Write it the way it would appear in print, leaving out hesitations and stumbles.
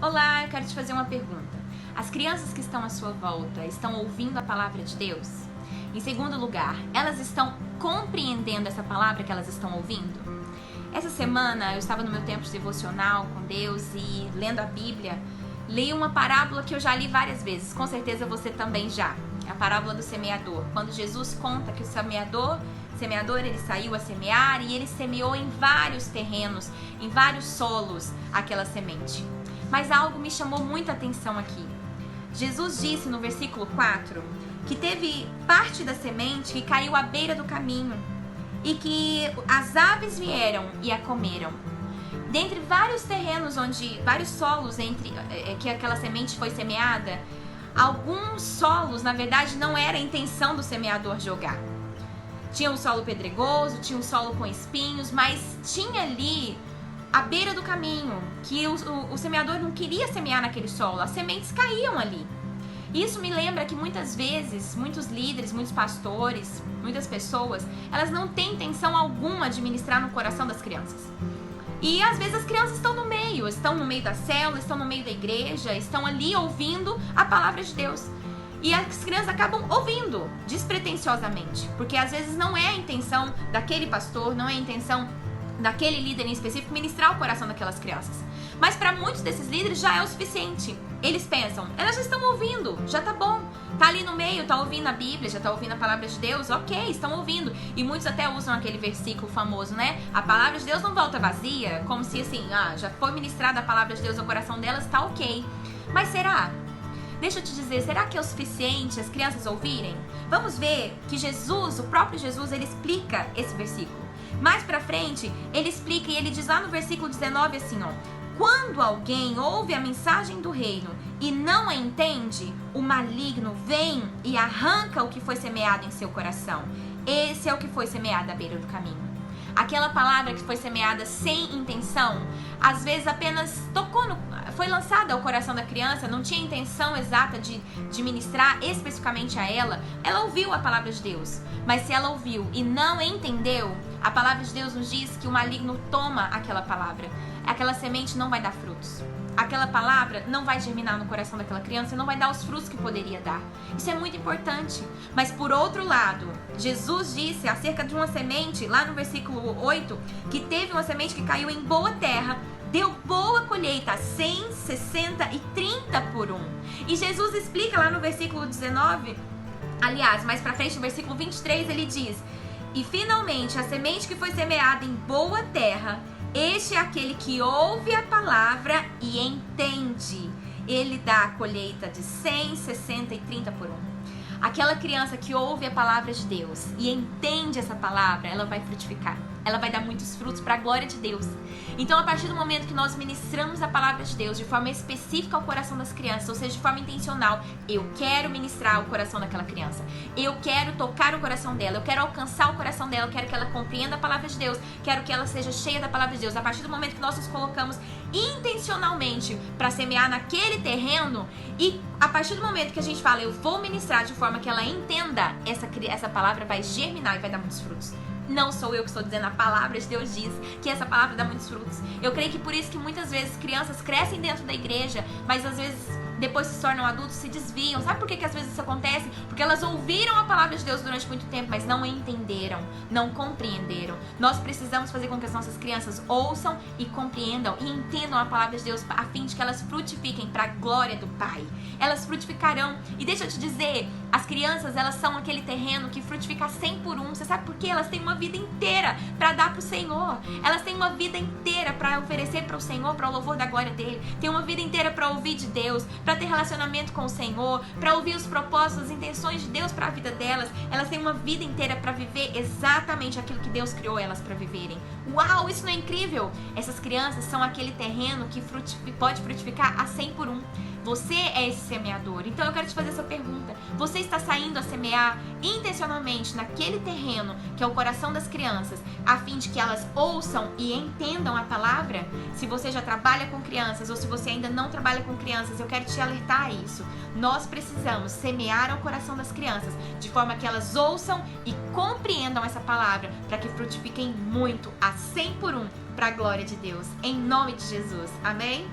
Olá, eu quero te fazer uma pergunta. As crianças que estão à sua volta estão ouvindo a palavra de Deus? Em segundo lugar, elas estão compreendendo essa palavra que elas estão ouvindo? Essa semana eu estava no meu tempo devocional com Deus e lendo a Bíblia, li uma parábola que eu já li várias vezes, com certeza você também já. É a parábola do semeador, quando Jesus conta que o semeador ele saiu a semear e ele semeou em vários terrenos, em vários solos aquela semente. Mas algo me chamou muita atenção aqui. Jesus disse no versículo 4 que teve parte da semente que caiu à beira do caminho e que as aves vieram e a comeram. Dentre vários terrenos vários solos que aquela semente foi semeada, alguns solos, na verdade, não era a intenção do semeador jogar. Tinha um solo pedregoso, tinha um solo com espinhos, mas tinha ali à beira do caminho que o semeador não queria semear naquele solo, as sementes caíam ali. Isso me lembra que muitas vezes, muitos líderes, muitos pastores, muitas pessoas, elas não têm intenção alguma de ministrar no coração das crianças. E às vezes as crianças estão no meio da célula, estão no meio da igreja, estão ali ouvindo a palavra de Deus. E as crianças acabam ouvindo despretensiosamente, porque às vezes não é a intenção daquele pastor, não é a intenção daquele líder em específico ministrar o coração daquelas crianças. Mas para muitos desses líderes já é o suficiente. Eles pensam, elas já estão ouvindo, já tá bom. Tá ali no meio, tá ouvindo a Bíblia, já tá ouvindo a palavra de Deus, ok, estão ouvindo. E muitos até usam aquele versículo famoso, né? A palavra de Deus não volta vazia, como se assim, já foi ministrada a palavra de Deus ao coração delas, tá ok. Mas será? Deixa eu te dizer, será que é o suficiente as crianças ouvirem? Vamos ver que Jesus, o próprio Jesus, ele explica esse versículo. Mais pra frente, ele explica e ele diz lá no versículo 19 assim, quando alguém ouve a mensagem do reino e não a entende, o maligno vem e arranca o que foi semeado em seu coração. Esse é o que foi semeado à beira do caminho. Aquela palavra que foi semeada sem intenção, às vezes apenas foi lançada ao coração da criança, não tinha intenção exata de ministrar especificamente a ela. Ela ouviu a palavra de Deus, mas se ela ouviu e não entendeu, a palavra de Deus nos diz que o maligno toma aquela palavra. Aquela semente não vai dar frutos. Aquela palavra não vai germinar no coração daquela criança e não vai dar os frutos que poderia dar. Isso é muito importante. Mas por outro lado, Jesus disse acerca de uma semente, lá no versículo 8, que teve uma semente que caiu em boa terra, deu boa colheita, 100, 60 e 30 por um. E Jesus explica lá no versículo 19, aliás, mais pra frente no versículo 23, ele diz: e finalmente a semente que foi semeada em boa terra, este é aquele que ouve a palavra e entende. Ele dá a colheita de 100, 60 e 30 por um. Aquela criança que ouve a palavra de Deus e entende essa palavra, ela vai frutificar. Ela vai dar muitos frutos para a glória de Deus. Então, a partir do momento que nós ministramos a palavra de Deus de forma específica ao coração das crianças, ou seja, de forma intencional, eu quero ministrar o coração daquela criança. Eu quero tocar o coração dela, eu quero alcançar o coração dela, eu quero que ela compreenda a palavra de Deus, quero que ela seja cheia da palavra de Deus. A partir do momento que nós nos colocamos intencionalmente para semear naquele terreno, e a partir do momento que a gente fala, eu vou ministrar de forma que ela entenda, essa palavra vai germinar e vai dar muitos frutos. Não sou eu que estou dizendo, a palavra de Deus diz que essa palavra dá muitos frutos. Eu creio que por isso que muitas vezes crianças crescem dentro da igreja, mas às vezes depois se tornam adultos, se desviam. Sabe por que às vezes isso acontece? Porque elas ouviram a palavra de Deus durante muito tempo, mas não entenderam, não compreenderam. Nós precisamos fazer com que as nossas crianças ouçam e compreendam e entendam a palavra de Deus a fim de que elas frutifiquem para a glória do Pai. Elas frutificarão. E deixa eu te dizer, as crianças, elas são aquele terreno que frutifica 100 por um. Você sabe por quê? Elas têm uma vida inteira para dar para o Senhor. Elas têm uma vida inteira para oferecer para o Senhor, para o louvor da glória dele. Tem uma vida inteira para ouvir de Deus, para ter relacionamento com o Senhor, para ouvir os propósitos, as intenções de Deus para a vida delas. Elas têm uma vida inteira para viver exatamente aquilo que Deus criou elas para viverem. Uau, isso não é incrível? Essas crianças são aquele terreno que pode frutificar a 100 por um. Você é esse semeador. Então eu quero te fazer essa pergunta. Você está saindo a semear intencionalmente naquele terreno que é o coração das crianças, a fim de que elas ouçam e entendam a palavra? Se você já trabalha com crianças ou se você ainda não trabalha com crianças, eu quero te alertar a isso. Nós precisamos semear ao coração das crianças de forma que elas ouçam e compreendam essa palavra, para que frutifiquem muito, a 100 por um, para a glória de Deus. Em nome de Jesus. Amém?